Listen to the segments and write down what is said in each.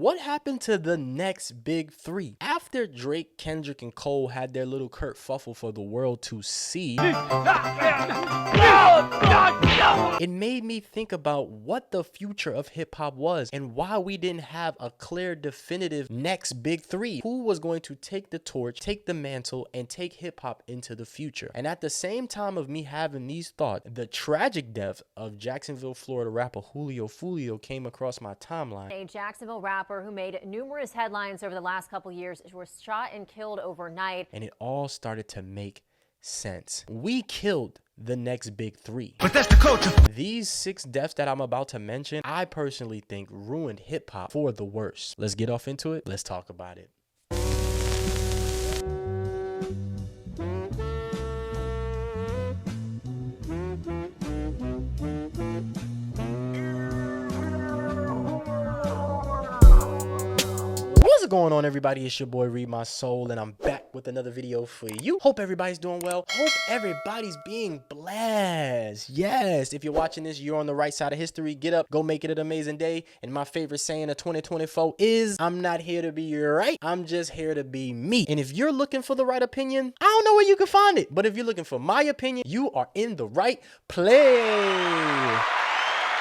What happened to the next big three? After Drake, Kendrick, and Cole had their little Kurt Fuffle for the world to see, it made me think about what the future of hip hop was and why we didn't have a clear, definitive next big three. Who was going to take the torch, take the mantle, and take hip hop into the future? And at the same time of me having these thoughts, the tragic death of Jacksonville, Florida rapper Julio Fulio came across my timeline. A Jacksonville rapper who made numerous headlines over the last couple years was shot and killed overnight. And it all started to make sense. We killed the next big three. But that's the culture. These 6 deaths that I'm about to mention, I personally think ruined hip hop for the worst. Let's get off into it. Let's talk about it. What's going on, everybody? It's your boy Read My Soul, and I'm back with another video for you. Hope everybody's doing well. Hope everybody's being blessed. Yes, if you're watching this, you're on the right side of history. Get up, go make it an amazing day. And my favorite saying of 2024 is, I'm not here to be right, I'm just here to be me. And if you're looking for the right opinion, I don't know where you can find it. But if you're looking for my opinion, you are in the right place.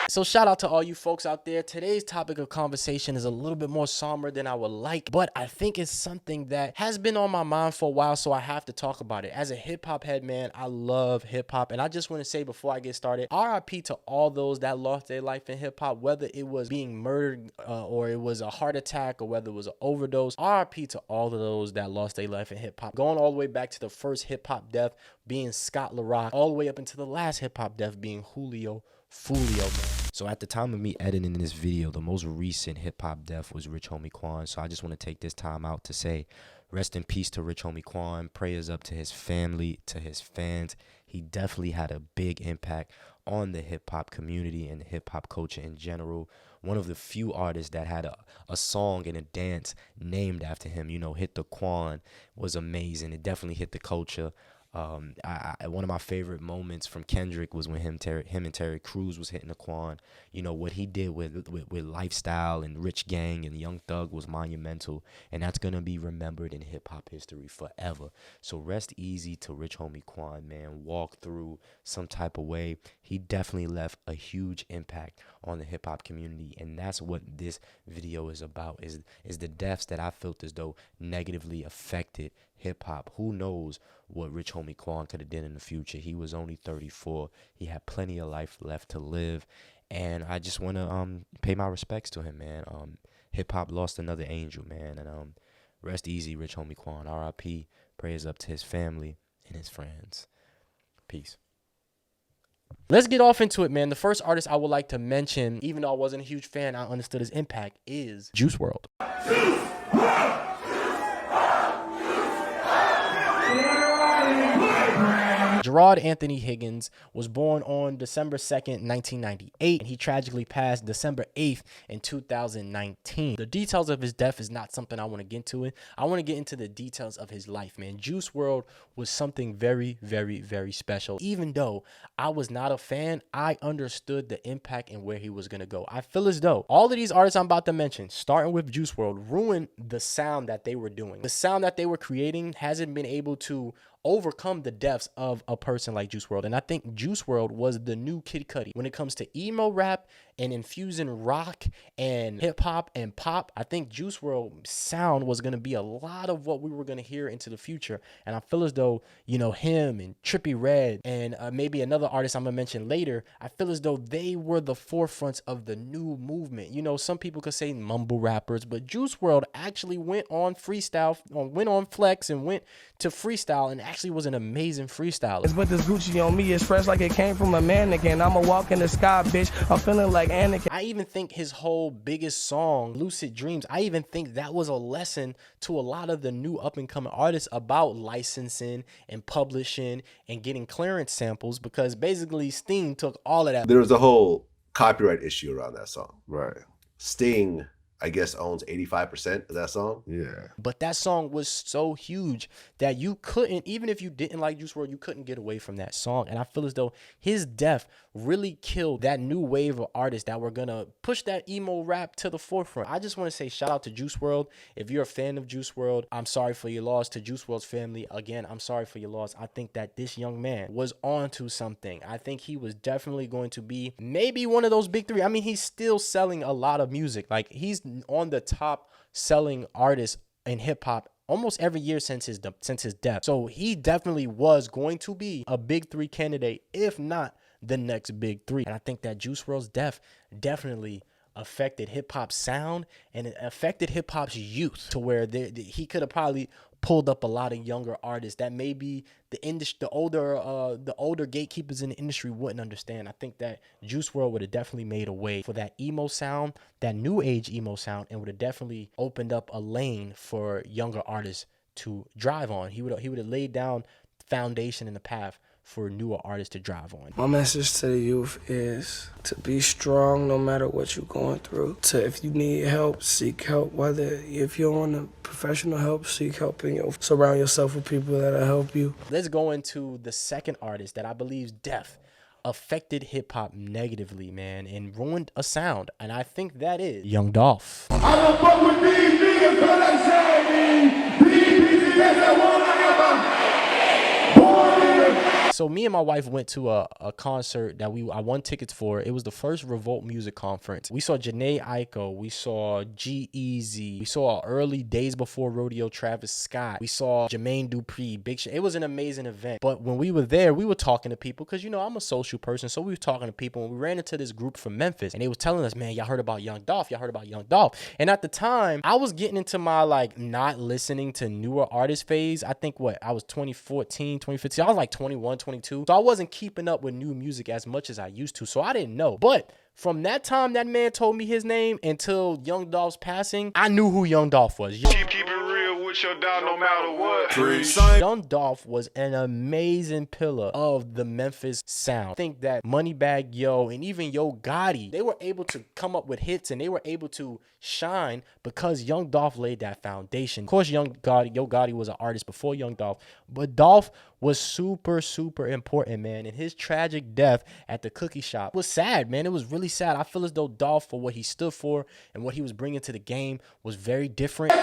So shout out to all you folks out there. Today's topic of conversation is a little bit more somber than I would like, but I think it's something that has been on my mind for a while, so I have to talk about it. As a hip hop head, man, I love hip hop, and I just want to say before I get started, RIP to all those that lost their life in hip hop, whether it was being murdered or it was a heart attack or whether it was an overdose. RIP to all of those that lost their life in hip hop. Going all the way back to the first hip hop death being Scott LaRock, all the way up into the last hip hop death being Julio Fulio, man. So at the time of me editing this video, the most recent hip-hop death was Rich Homie Quan. So I just want to take this time out to say rest in peace to Rich Homie Quan. Prayers up to his family, to his fans. He definitely had a big impact on the hip-hop community and the hip-hop culture in general. One of the few artists that had a song and a dance named after him. You know, Hit the Quan was amazing. It definitely hit the culture. One of my favorite moments from Kendrick was when him and Terry Crews was hitting the Quan. You know, what he did with Lifestyle and Rich Gang and Young Thug was monumental, and that's gonna be remembered in hip-hop history forever. So rest easy to Rich Homie Quan, man. Walk through some type of way. He definitely left a huge impact on the hip-hop community, and that's what this video is about, is the deaths that I felt as though negatively affected hip-hop. Who knows what Rich Homie Quan could have done in the future. He was only 34. He had plenty of life left to live, and I just want to pay my respects to him, man. Hip-hop lost another angel, man, and rest easy, Rich Homie Quan. RIP. Prayers up to his family and his friends. Peace. Let's get off into it, man. The first artist I would like to mention, even though I wasn't a huge fan, I understood his impact, is Juice WRLD. Gerard Anthony Higgins was born on December 2nd, 1998, and he tragically passed December 8th in 2019. The details of his death is not something I want to get into it. I want to get into the details of his life, man. Juice WRLD was something very, very, very special. Even though I was not a fan, I understood the impact and where he was going to go. I feel as though all of these artists I'm about to mention, starting with Juice WRLD, ruined the sound that they were doing. The sound that they were creating hasn't been able to overcome the depths of a person like Juice WRLD. And I think Juice WRLD was the new Kid Cudi when it comes to emo rap and infusing rock and hip hop and pop. I think Juice WRLD sound was going to be a lot of what we were going to hear into the future. And I feel as though, you know, him and Trippie Redd and maybe another artist I'm going to mention later, I feel as though they were the forefronts of the new movement. You know, some people could say mumble rappers, but Juice WRLD actually went on freestyle, went on flex and went to freestyle, and actually was an amazing freestyler. But this Gucci on me is fresh like it came from a mannequin. I'ma walk in the sky, bitch. I'm feeling like Anakin. I even think his whole biggest song, Lucid Dreams, I even think that was a lesson to a lot of the new up-and-coming artists about licensing and publishing and getting clearance samples, because basically Sting took all of that. There was a whole copyright issue around that song. Right. Sting I guess, owns 85% of that song. Yeah. But that song was so huge that you couldn't, even if you didn't like Juice WRLD, you couldn't get away from that song. And I feel as though his death really killed that new wave of artists that were gonna push that emo rap to the forefront. I just want to say shout out to Juice WRLD. If you're a fan of Juice WRLD, I'm sorry for your loss. To Juice WRLD's family, again, I'm sorry for your loss. I think that this young man was onto something. I think he was definitely going to be maybe one of those big three. I mean, he's still selling a lot of music. Like, he's on the top selling artists in hip hop almost every year since his death. So he definitely was going to be a big three candidate, if not the next big three. And I think that Juice WRLD's death definitely affected hip hop's sound, and it affected hip hop's youth to where he could have probably pulled up a lot of younger artists that maybe the older gatekeepers in the industry wouldn't understand. I think that Juice WRLD would have definitely made a way for that emo sound, that new age emo sound, and would have definitely opened up a lane for younger artists to drive on. He would have laid down foundation in the path for newer artists to drive on. My message to the youth is to be strong no matter what you're going through. If you need help, seek help. Whether if you don't want professional help, seek help, and surround yourself with people that'll help you. Let's go into the second artist that I believe's death affected hip hop negatively, man, and ruined a sound. And I think that is Young Dolph. I don't fuck with these niggas 'cause they say these bitches that want to So me and my wife went to a concert that I won tickets for. It was the first Revolt Music Conference. We saw Janae Aiko. We saw G-Eazy. We saw early Days Before Rodeo Travis Scott. We saw Jermaine Dupri, Big Shit. It was an amazing event. But when we were there, we were talking to people because, you know, I'm a social person. So we were talking to people, and we ran into this group from Memphis, and they was telling us, man, y'all heard about Young Dolph. Y'all heard about Young Dolph. And at the time, I was getting into my, like, not listening to newer artist phase. I think, I was 2014, 2015. I was like 21, 22. So I wasn't keeping up with new music as much as I used to. So I didn't know. But from that time that man told me his name until Young Dolph's passing, I knew who Young Dolph was. keep it real with your dog no matter what. Young Dolph was an amazing pillar of the Memphis sound. I think that Moneybagg Yo and even Yo Gotti, they were able to come up with hits, and they were able to shine because Young Dolph laid that foundation. Of course, Yo Gotti was an artist before Young Dolph, but Dolph was super, super important, man. And his tragic death at the cookie shop was sad, man. It was really sad. I feel as though Dolph, for what he stood for and what he was bringing to the game, was very different.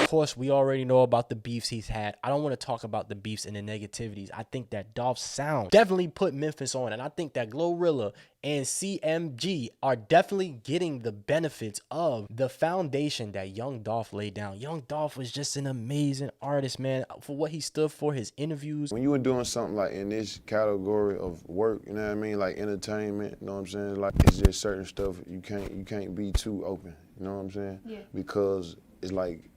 Of course, we already know about the beefs he's had. I don't want to talk about the beefs and the negativities. I think that Dolph's sound definitely put Memphis on, and I think that Glorilla and CMG are definitely getting the benefits of the foundation that Young Dolph laid down. Young Dolph was just an amazing artist, man, for what he stood for, his interviews. When you were doing something like in this category of work, you know what I mean, like entertainment, you know what I'm saying, like it's just certain stuff you can't be too open, you know what I'm saying? Yeah. Because it's like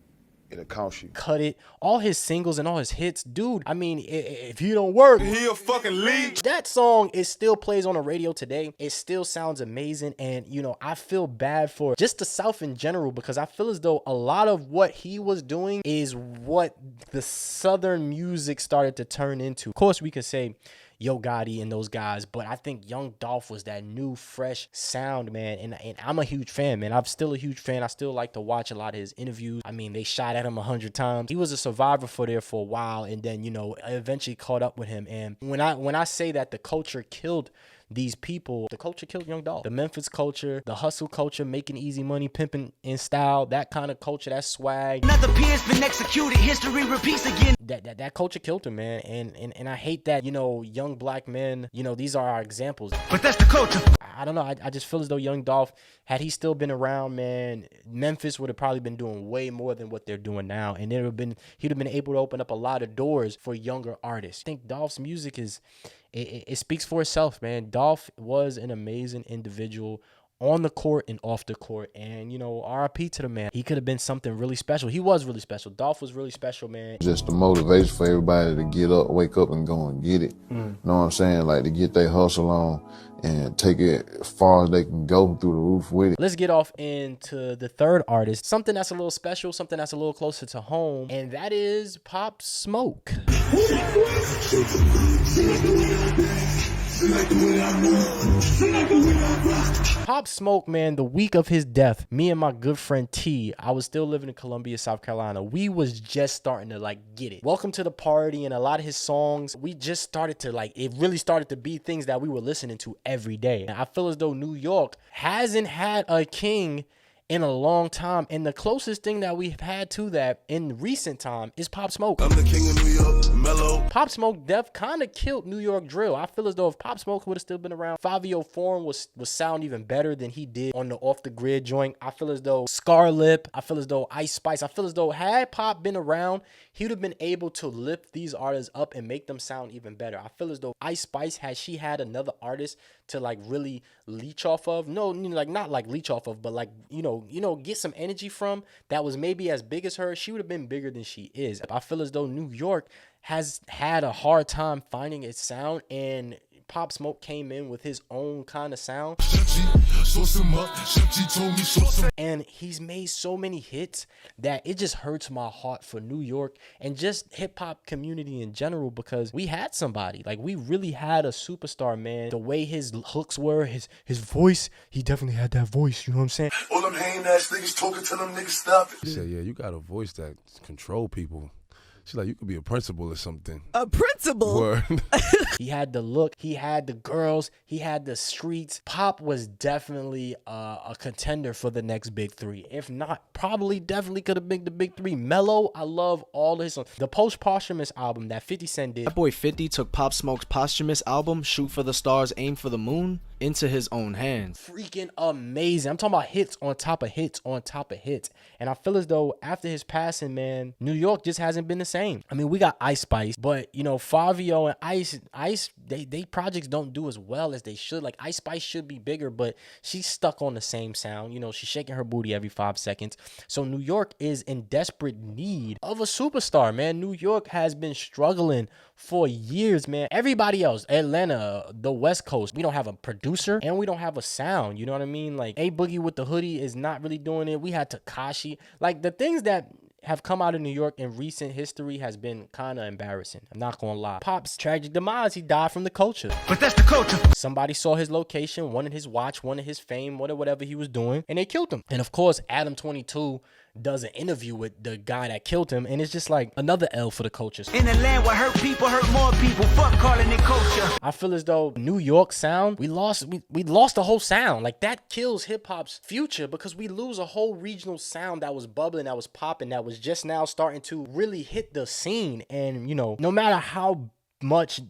it'll cost you. Cut It, all his singles and all his hits, dude. I mean, if you don't work, He a fucking leech. that song, it still plays on the radio today. It still sounds amazing. And, you know, I feel bad for just the South in general, because I feel as though a lot of what he was doing is what the Southern music started to turn into. Of course, we could say Yo Gotti and those guys, but I think Young Dolph was that new, fresh sound, man. And I'm a huge fan, man. I'm still a huge fan. I still like to watch a lot of his interviews. I mean, they shot at him 100 times. He was a survivor for a while, and then, you know, eventually caught up with him. And when I say that the culture killed these people, the culture killed Young Dolph. The Memphis culture, the hustle culture, making easy money, pimping in style, that kind of culture, that swag. Another peer's been executed, history repeats again. That culture killed him, man. And I hate that, you know, young black men, you know, these are our examples. But that's the culture. I don't know. I just feel as though Young Dolph, had he still been around, man, Memphis would have probably been doing way more than what they're doing now. And he'd have been able to open up a lot of doors for younger artists. I think Dolph's music it speaks for itself, man. Dolph was an amazing individual on the court and off the court. And, you know, RIP to the man. He could have been something really special. He was really special. Dolph was really special, man. Just the motivation for everybody to get up, wake up, and go and get it. Know what I'm saying? Like, to get their hustle on and take it as far as they can go through the roof with it. Let's get off into the third artist. Something that's a little special, something that's a little closer to home, and that is Pop Smoke. Pop Smoke, man, the week of his death, me and my good friend T, I was still living in Columbia, South Carolina. We was just starting to like get it. Welcome to the Party and a lot of his songs, we just started to like, it really started to be things that we were listening to every day. And I feel as though New York hasn't had a king in a long time, and the closest thing that we've had to that in recent time is Pop Smoke. I'm the king of New York, mellow. Pop Smoke death kind of killed New York drill. I feel as though if Pop Smoke would have still been around, Fabio Foreign would sound even better than he did on the Off the Grid joint. I feel as though Scarlip, I feel as though Ice Spice, I feel as though had Pop been around, he would have been able to lift these artists up and make them sound even better. I feel as though Ice Spice, had she had another artist to like really leech off of, no, you know, like not like leech off of, but like, you know, get some energy from, that was maybe as big as her, she would have been bigger than she is. I feel as though New York has had a hard time finding its sound, and Pop Smoke came in with his own kind of sound. And he's made so many hits that it just hurts my heart for New York and just hip-hop community in general, because we had somebody, like we really had a superstar, man. The way his hooks were, his voice, he definitely had that voice, you know what I'm saying? All them hating ass niggas talking to them niggas, stop it. He said, yeah, you got a voice that control people. She's like, you could be a principal or something. A principal? Word. He had the look, he had the girls, he had the streets. Pop was definitely a contender for the next big three. If not, probably definitely could have been the big three. Mellow, I love all his songs. The post-posthumous album that 50 Cent did. That boy 50 took Pop Smoke's posthumous album, Shoot for the Stars, Aim for the Moon, into his own hands. Freaking amazing. I'm talking about hits on top of hits on top of hits. And I feel as though after his passing, man, New York just hasn't been the same. I mean, we got Ice Spice, but you know, Fabio and Ice, they projects don't do as well as they should. Like Ice Spice should be bigger, but she's stuck on the same sound. You know, she's shaking her booty every 5 seconds. So New York is in desperate need of a superstar, man. New York has been struggling for years, man. Everybody else, Atlanta, the West Coast, we don't have a producer and we don't have a sound. You know what I mean? Like A Boogie with the Hoodie is not really doing it. We had Tekashi. Like the things that have come out of New York in recent history has been kind of embarrassing. I'm not gonna lie. Pop's tragic demise, he died from the culture. But that's the culture. Somebody saw his location, wanted his watch, wanted his fame, whatever he was doing, and they killed him. And of course, Adam 22 does an interview with the guy that killed him, and it's just like another L for the culture. In a land where hurt people hurt more people. Fuck calling it culture. I feel as though New York sound, we lost the whole sound. Like that kills hip hop's future, because we lose a whole regional sound that was bubbling, that was popping, that was just now starting to really hit the scene. And you know, no matter how much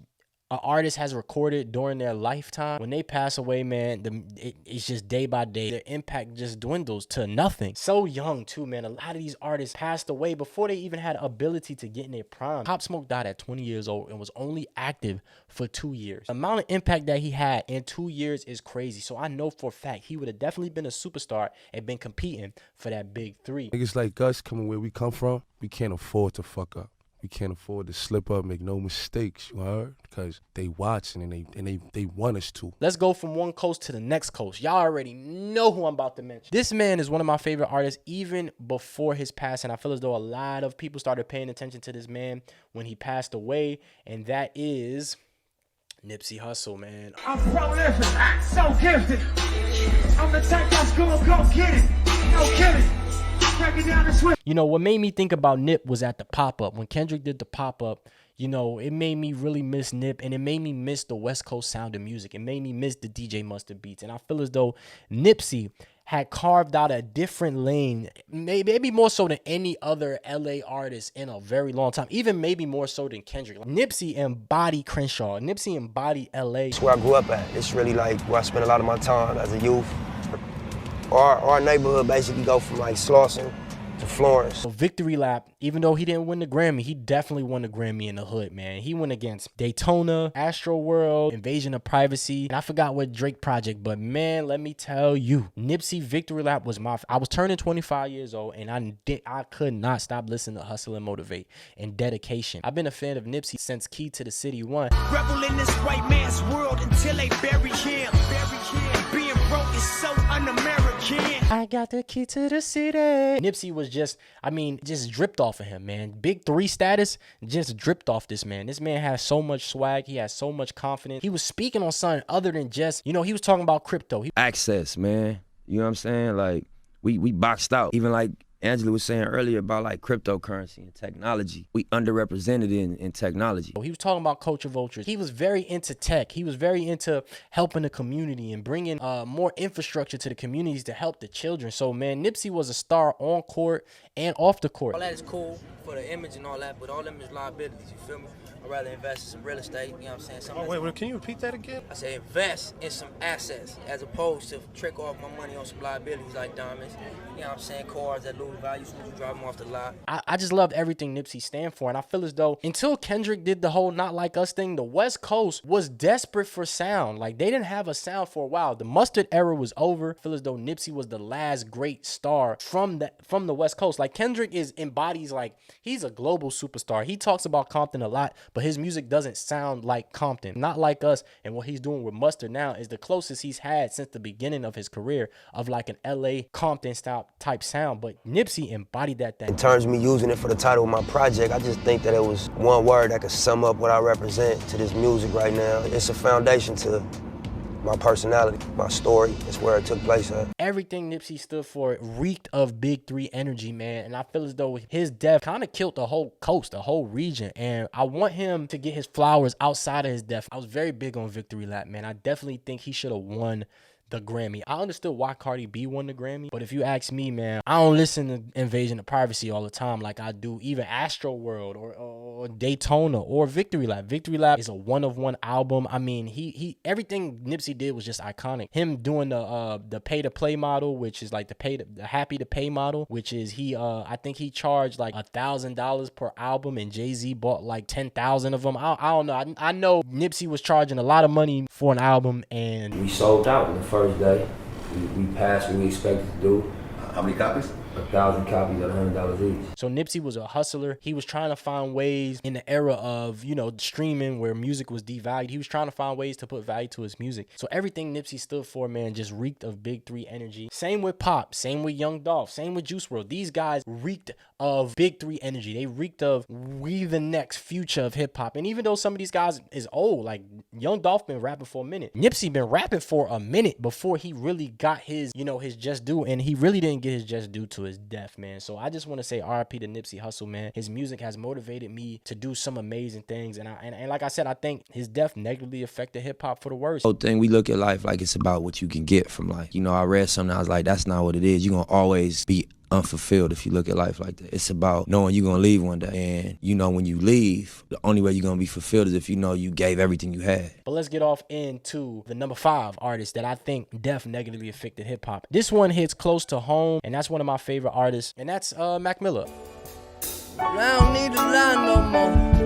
an artist has recorded during their lifetime, when they pass away, man, it's just day by day, the impact just dwindles to nothing. So young too, man. A lot of these artists passed away before they even had ability to get in their prime. Pop Smoke died at 20 years old and was only active for 2 years. The amount of impact that he had in 2 years is crazy. So I know for a fact he would have definitely been a superstar and been competing for that big three. Niggas like us coming where we come from, we can't afford to fuck up. We can't afford to slip up, make no mistakes, you heard? Because they watching and they want us to. Let's go from one coast to the next coast. Y'all already know who I'm about to mention. This man is one of my favorite artists even before his passing. I feel as though a lot of people started paying attention to this man when he passed away, and that is Nipsey Hussle, man. I'm prolific, so gifted. I'm the type that's gonna go get it. No kidding. You know, what made me think about Nip was at the pop-up. When Kendrick did the pop-up, you know, it made me really miss Nip, and it made me miss the West Coast sound of music. It made me miss the DJ Mustard beats. And I feel as though Nipsey had carved out a different lane, maybe more so than any other LA artist in a very long time, even maybe more so than Kendrick. Nipsey embodied Crenshaw. Nipsey embodied LA. It's where I grew up at. It's really like where I spent a lot of my time as a youth. Our neighborhood basically go from like Slauson to Florence. So Victory Lap, even though he didn't win the Grammy, he definitely won the Grammy in the hood, man. He went against Daytona, Astro World, Invasion of Privacy, and I forgot what Drake project, but man, let me tell you, Nipsey Victory Lap was I was turning 25 years old, and I could not stop listening to Hustle and Motivate and Dedication. I've been a fan of Nipsey since Key to the City 1. Rebel in this white man's world until they bury him. Being broke is so un-American. I got the key to the city. Nipsey was just, I mean, just dripped off of him, man. Big 3 status just dripped off this man. This man has so much swag. He has so much confidence. He was speaking on something other than just, you know, he was talking about crypto. Access, man. You know what I'm saying? Like, we boxed out. Even like Angela was saying earlier about like cryptocurrency and technology. We underrepresented in technology. He was talking about culture vultures. He was very into tech. He was very into helping the community and bringing more infrastructure to the communities to help the children. So, man, Nipsey was a star on court and off the court. All that is cool for the image and all that, but all them is liabilities, you feel me? I'd rather invest in some real estate, you know what I'm saying? Wait, can you repeat that again? I say invest in some assets as opposed to trick off my money on some liabilities like diamonds, you know what I'm saying? Cars that lose value as soon as you drive them off the lot. I just loved everything Nipsey stand for, and I feel as though until Kendrick did the whole Not Like Us thing, the West Coast was desperate for sound. Like, they didn't have a sound for a while. The Mustard era was over. I feel as though Nipsey was the last great star from the West Coast. Like, Kendrick embodies, like, he's a global superstar. He talks about Compton a lot, but his music doesn't sound like Compton. Not Like Us and what he's doing with Mustard now is the closest he's had since the beginning of his career of like an LA Compton style type sound. But Nipsey embodied that thing. In terms of me using it for the title of my project, I just think that it was one word that could sum up what I represent to this music right now. It's a foundation to my personality, my story. It's where it took place at. Everything Nipsey stood for reeked of Big 3 energy, man. And I feel as though his death kind of killed the whole coast, the whole region. And I want him to get his flowers outside of his death. I was very big on Victory Lap, man. I definitely think he should have won the Grammy. I understood why Cardi B won the Grammy, but if you ask me, man, I don't listen to Invasion of Privacy all the time like I do even Astro World or Daytona or Victory Lap. Victory Lap is a one-of-one album. I mean, he everything Nipsey did was just iconic. Him doing the pay-to-play model, which is like the happy-to-pay model, which is I think he charged like $1,000 per album, and Jay-Z bought like 10,000 of them. I don't know. I know Nipsey was charging a lot of money for an album, and We sold out in the first day. We passed what we expected to do. How many copies? 1,000 copies at $100 each. So Nipsey was a hustler. He was trying to find ways in the era of, you know, streaming where music was devalued. He was trying to find ways to put value to his music. So everything Nipsey stood for, man, just reeked of Big 3 energy. Same with Pop, same with Young Dolph, same with Juice WRLD. These guys reeked of Big 3 energy. They reeked of we the next future of hip hop. And even though some of these guys is old, like Young Dolph been rapping for a minute. Nipsey been rapping for a minute before he really got his, you know, his just due. And he really didn't get his just due to his death, man. So I just want to say RIP to Nipsey Hussle, man. His music has motivated me to do some amazing things. And like I said, I think his death negatively affected hip hop for the worse. Whole thing, we look at life like it's about what you can get from life. You know, I read something, I was like, that's not what it is. You're going to always be unfulfilled if you look at life like that. It's about knowing you're gonna leave one day, and you know when you leave, the only way you're gonna be fulfilled is if you know you gave everything you had. But let's get off into the number 5 artist that I think death negatively affected hip hop. This one hits close to home, and that's one of my favorite artists, and that's Mac Miller. I don't need to lie no more.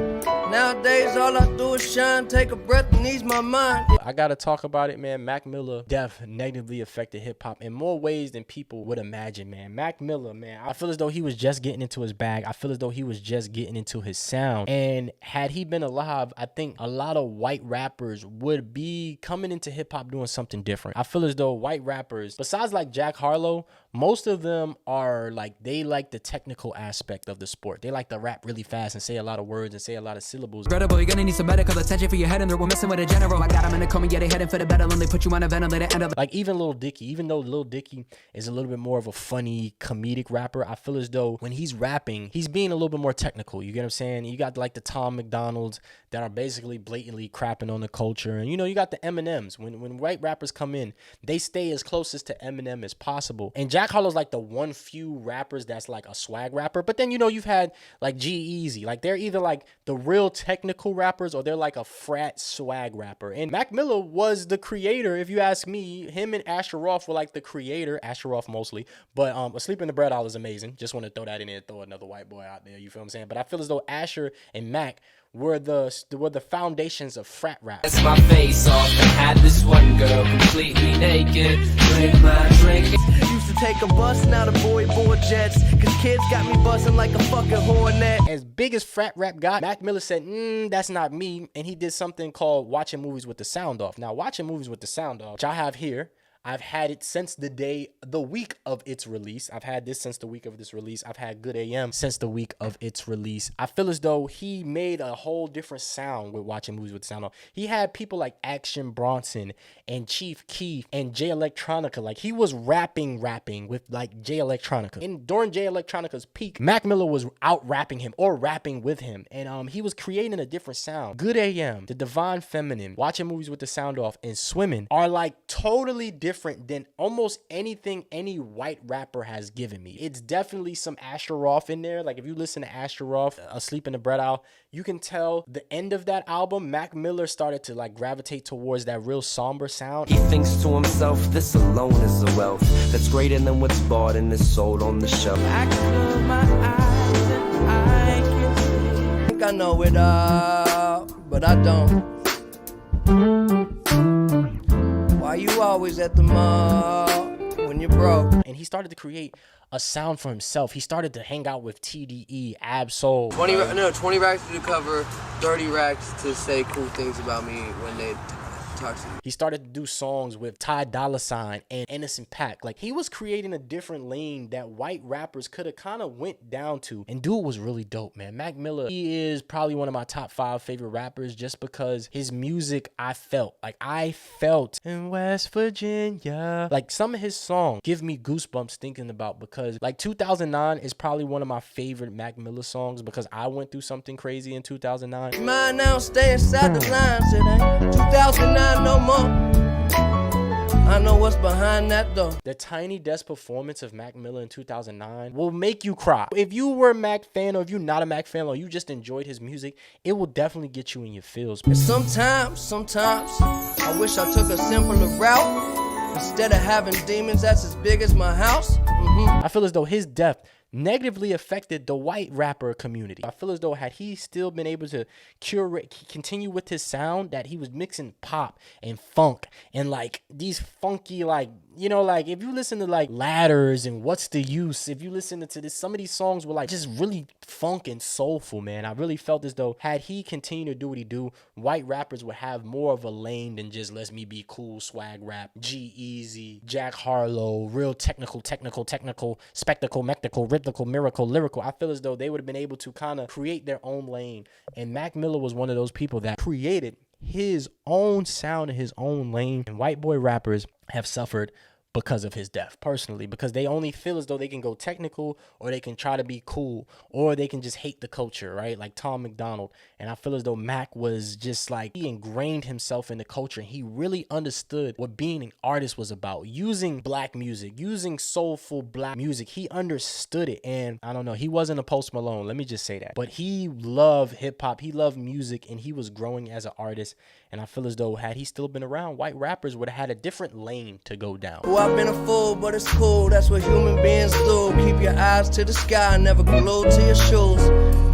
Nowadays, all I do is shine, take a breath and ease my mind. I gotta talk about it, man. Mac Miller death negatively affected hip hop in more ways than people would imagine, man. Mac Miller, man, I feel as though he was just getting into his bag. I feel as though he was just getting into his sound. And had he been alive, I think a lot of white rappers would be coming into hip hop doing something different. I feel as though white rappers, besides like Jack Harlow, most of them are like, they like the technical aspect of the sport. They like to rap really fast and say a lot of words and say a lot of syllables. Incredible, you're gonna need some medical attention for your head, and we're messing with a general. I got him in the coma, yeah, they heading for the battle, and they put you on a ventilator. Like even Lil Dicky, even though Lil Dicky is a little bit more of a funny comedic rapper, I feel as though when he's rapping, he's being a little bit more technical. You get what I'm saying? You got like the Tom McDonalds that are basically blatantly crapping on the culture, and you know you got the Eminems. When white rappers come in, they stay as closest to Eminem as possible. And Jack Harlow's like the one few rappers that's like a swag rapper. But then you know you've had like G-Eazy, like they're either like the real technical rappers or they're like a frat swag rapper. And Mac Miller was the creator, if you ask me. Him and Asher Roth were like the creator, Asher Roth mostly, but Asleep in the Bread Aisle is amazing. Just want to throw that in there, throw another white boy out there, you feel what I'm saying? But I feel as though Asher and Mac were the foundations of frat rap. That's my face off and had this one girl completely naked. Drink my drink. Used to take a bus, now the boy board jets. Cause kids got me buzzing like a fucking hornet. As big as frat rap got, Mac Miller said, that's not me. And he did something called Watching Movies with the Sound Off. Now, Watching Movies with the Sound Off, which I have here, I've had it since the week of its release. I've had this since the week of this release. I've had Good AM since the week of its release. I feel as though he made a whole different sound with watching movies with sound on. He had people like Action Bronson and Chief Keef and Jay Electronica. Like, he was rapping with like Jay Electronica. And during Jay Electronica's peak, Mac Miller was out rapping him or rapping with him. And he was creating a different sound. Good AM, The Divine Feminine, Watching Movies with the Sound Off, and Swimming are like totally different than almost anything any white rapper has given me. It's definitely some Asher Roth in there. Like, if you listen to Asher Roth, Asleep in the Bread Aisle, you can tell the end of that album, Mac Miller started to like gravitate towards that real somber sound. He thinks to himself, this alone is a wealth that's greater than what's bought and is sold on the shelf. I can close my eyes and I can see. I think I know it all, but I don't. Why you always at the mall when you're broke? And he started to create a sound for himself. He started to hang out with TDE, Ab-Soul. 20 racks to the cover, 30 racks to say cool things about me when they talk to me. He started to do songs with Ty Dolla $ign and Innocent Paak. Like, he was creating a different lane that white rappers could have kind of went down to. And dude was really dope, man. Mac Miller, he is probably one of my top 5 favorite rappers just because his music, I felt in West Virginia. Like, some of his songs give me goosebumps thinking about, because like 2009 is probably one of my favorite Mac Miller songs because I went through something crazy in 2009. Mine now, stay inside the lines. It ain't 2009 no more. I know what's behind that door. The Tiny Desk performance of Mac Miller in 2009 will make you cry. If you were a Mac fan, or if you're not a Mac fan, or you just enjoyed his music, it will definitely get you in your feels. And sometimes, I wish I took a simpler route. Instead of having demons that's as big as my house. I feel as though his death negatively affected the white rapper community. I feel as though had he still been able to continue with his sound, that he was mixing pop and funk and like these funky, like, you know, like if you listen to like Ladders and What's the Use, if you listen to this, some of these songs were like just really funk and soulful, man. I really felt as though had he continued to do what he do, white rappers would have more of a lane than just Let's Me Be Cool, swag rap, G-Eazy, Jack Harlow, real technical, spectacle, rhythmical, miracle, lyrical. I feel as though they would have been able to kind of create their own lane. And Mac Miller was one of those people that created his own sound in his own lane. And white boy rappers have suffered because of his death, personally, because they only feel as though they can go technical, or they can try to be cool, or they can just hate the culture, right? Like Tom McDonald. And I feel as though Mac was just like, he ingrained himself in the culture, and he really understood what being an artist was about. Using black music, using soulful black music, he understood it. And I don't know, he wasn't a Post Malone, let me just say that, but he loved hip-hop, he loved music, and he was growing as an artist. And I feel as though had he still been around, white rappers would have had a different lane to go down. Well, I've been a fool, but it's cool. That's what human beings do. Keep your eyes to the sky, never glued to your shoes.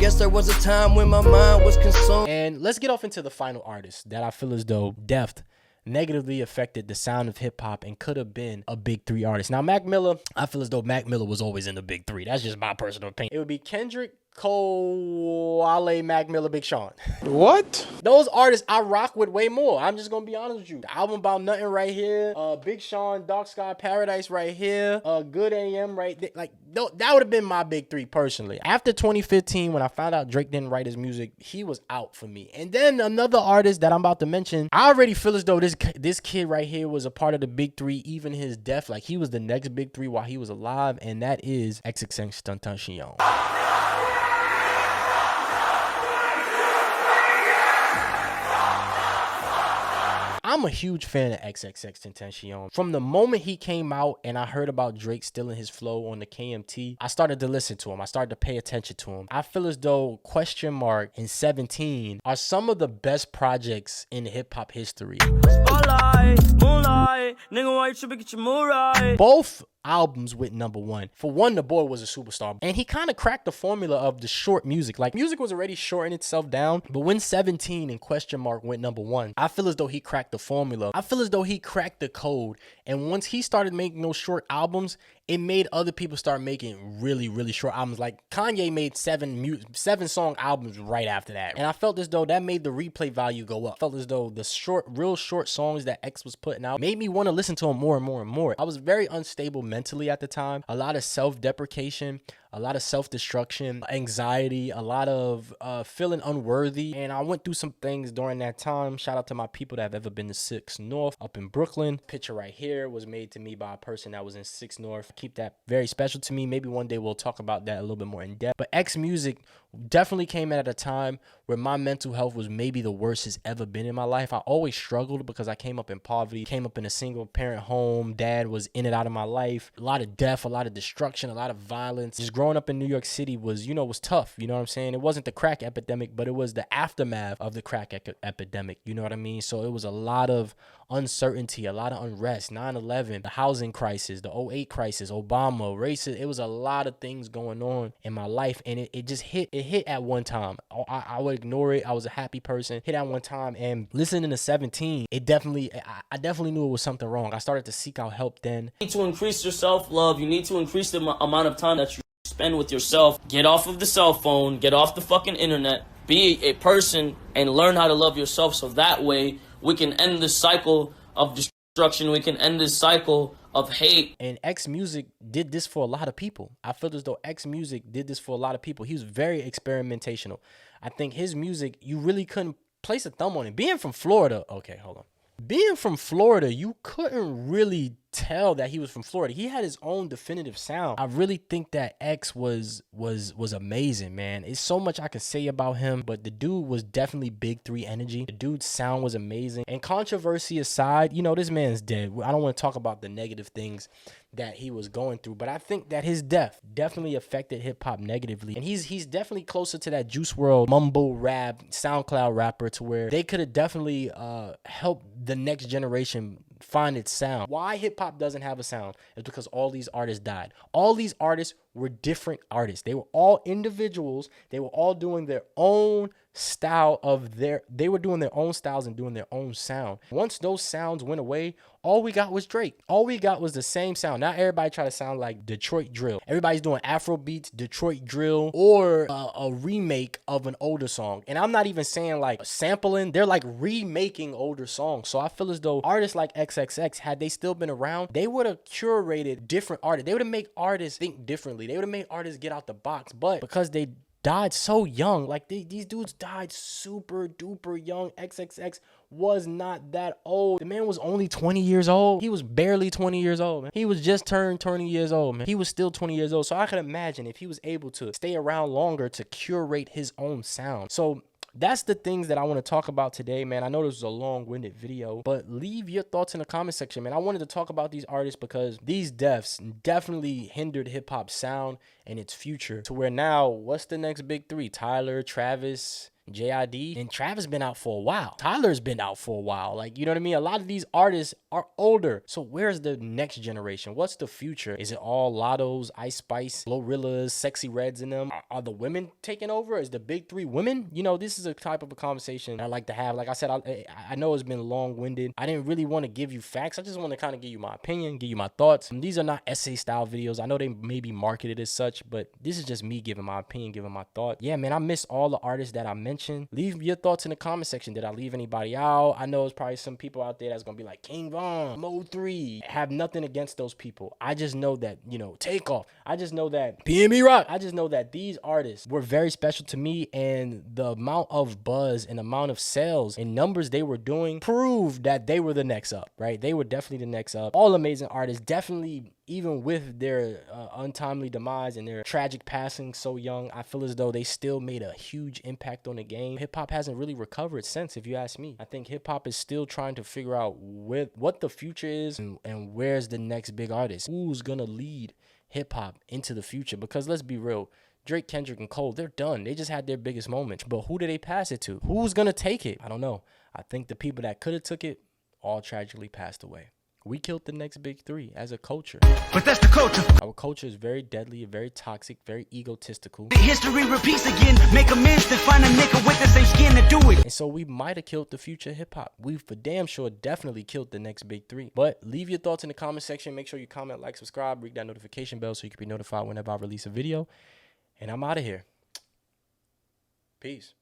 Guess there was a time when my mind was consumed. And let's get off into the final artist that I feel as though death negatively affected the sound of hip-hop and could have been a big 3 artist. Now, Mac Miller, I feel as though Mac Miller was always in the big 3. That's just my personal opinion. It would be Kendrick, Cole, Wale, Mac Miller, Big Sean. What? Those artists I rock with way more. I'm just gonna be honest with you. The album About Nothing right here. Big Sean, Dark Sky Paradise right here. Good AM right there. Like, that would have been my big 3 personally. After 2015, when I found out Drake didn't write his music, he was out for me. And then another artist that I'm about to mention, I already feel as though this kid right here was a part of the big 3, even his death. Like, he was the next big 3 while he was alive, and that is XXXTentacion. I'm a huge fan of XXXTentacion. From the moment he came out and I heard about Drake stealing his flow on the KMT, I started to listen to him. I started to pay attention to him. I feel as though Question Mark and 17 are some of the best projects in hip-hop history. Spotlight, moonlight, nigga, why you tripping, get your mood right? Both albums went #1. For one, the boy was a superstar, and he kind of cracked the formula of the short music. Like, music was already shorting itself down, but when 17 and Question Mark went #1, I feel as though he cracked the formula. I feel as though he cracked the code, and once he started making those short albums, it made other people start making really, really short albums. Like, Kanye made 7-song albums right after that. And I felt as though that made the replay value go up. I felt as though the real short songs that X was putting out made me want to listen to him more and more and more. I was very unstable mentally at the time. A lot of self-deprecation, a lot of self-destruction, anxiety, a lot of feeling unworthy. And I went through some things during that time. Shout out to my people that have ever been to 6 North up in Brooklyn. Picture right here was made to me by a person that was in 6 North. Keep that very special to me. Maybe one day we'll talk about that a little bit more in depth. But X music definitely came at a time where my mental health was maybe the worst it's ever been in my life. I always struggled because I came up in poverty, came up in a single parent home. Dad was in and out of my life. A lot of death, a lot of destruction, a lot of violence. Just growing up in New York City was, was tough. You know what I'm saying? It wasn't the crack epidemic, but it was the aftermath of the crack epidemic. You know what I mean? So it was a lot of uncertainty, a lot of unrest, 9/11, the housing crisis, the 08 crisis, Obama, racism. It was a lot of things going on in my life, and it just hit at one time. I would ignore it. I was a happy person. Hit at one time, and listening to 17, I definitely knew it was something wrong. I started to seek out help then. You need to increase your self-love. You need to increase the amount of time that you spend with yourself. Get off of the cell phone. Get off the fucking internet. Be a person and learn how to love yourself, so that way we can end this cycle of destruction. We can end this cycle of hate. And X Music did this for a lot of people. I feel as though X Music did this for a lot of people. He was very experimentational. I think his music, you really couldn't place a thumb on it. Being from Florida, okay, hold on. Being from Florida, you couldn't really tell that he was from Florida. He had his own definitive sound. I really think that X was amazing, man. It's so much I could say about him, but the dude was definitely Big 3 energy. The dude's sound was amazing. And controversy aside, this man's dead. I don't want to talk about the negative things that he was going through, but I think that his death definitely affected hip hop negatively. And he's definitely closer to that Juice WRLD mumble rap SoundCloud rapper, to where they could have definitely helped the next generation find its sound. Why hip hop doesn't have a sound is because all these artists died. All these artists were different artists. They were all individuals. They were all doing their own style they were doing their own styles and doing their own sound. Once those sounds went away, all we got was Drake. All we got was the same sound. Now everybody try to sound like Detroit drill. Everybody's doing Afro beats, Detroit drill, or a remake of an older song. And I'm not even saying like sampling. They're like remaking older songs. So I feel as though artists like XXX, had they still been around, they would have curated different artists. They would have made artists think differently. They would have made artists get out the box. But because they died so young, like these dudes died super duper young. XXX was not that old. The man was only 20 years old. He was barely 20 years old, man. He was just turned 20 years old, man. He was still 20 years old. So I could imagine if he was able to stay around longer to curate his own sound. So that's the things that I want to talk about today, man. I know this was a long-winded video, but leave your thoughts in the comment section, man. I wanted to talk about these artists because these deaths definitely hindered hip-hop sound and its future, to where now, what's the next big 3? Tyler, Travis, JID, and Travis been out for a while. Tyler's been out for a while. Like, you know what I mean? A lot of these artists are older. So where's the next generation? What's the future? Is it all Lottos, Ice Spice, Glorillaz, Sexy Reds in them? Are the women taking over? Is the big 3 women? This is a type of a conversation I like to have. Like I said, I know it's been long-winded. I didn't really want to give you facts. I just want to kind of give you my opinion, give you my thoughts. And these are not essay style videos. I know they may be marketed as such, but this is just me giving my opinion, giving my thought. Yeah, man, I miss all the artists that I mentioned. Leave your thoughts in the comment section. Did I leave anybody out? I know there's probably some people out there that's gonna be like King Von, Mo 3. I have nothing against those people. I just know that, Takeoff. I just know that PNB Rock. I just know that these artists were very special to me, and the amount of buzz and amount of sales and numbers they were doing proved that they were the next up, right? They were definitely the next up. All amazing artists, definitely. Even with their untimely demise and their tragic passing so young, I feel as though they still made a huge impact on the game. Hip-hop hasn't really recovered since, if you ask me. I think hip-hop is still trying to figure out what the future is and where's the next big artist. Who's going to lead hip-hop into the future? Because let's be real, Drake, Kendrick, and Cole, they're done. They just had their biggest moment. But who did they pass it to? Who's going to take it? I don't know. I think the people that could have took it all tragically passed away. We killed the next big three as a culture. But that's the culture. Our culture is very deadly, very toxic, very egotistical. History repeats again. Make amends to find a nigga with the same skin to do it. And so we might have killed the future hip hop. We for damn sure definitely killed the next big three. But leave your thoughts in the comment section. Make sure you comment, like, subscribe, ring that notification bell so you can be notified whenever I release a video. And I'm out of here. Peace.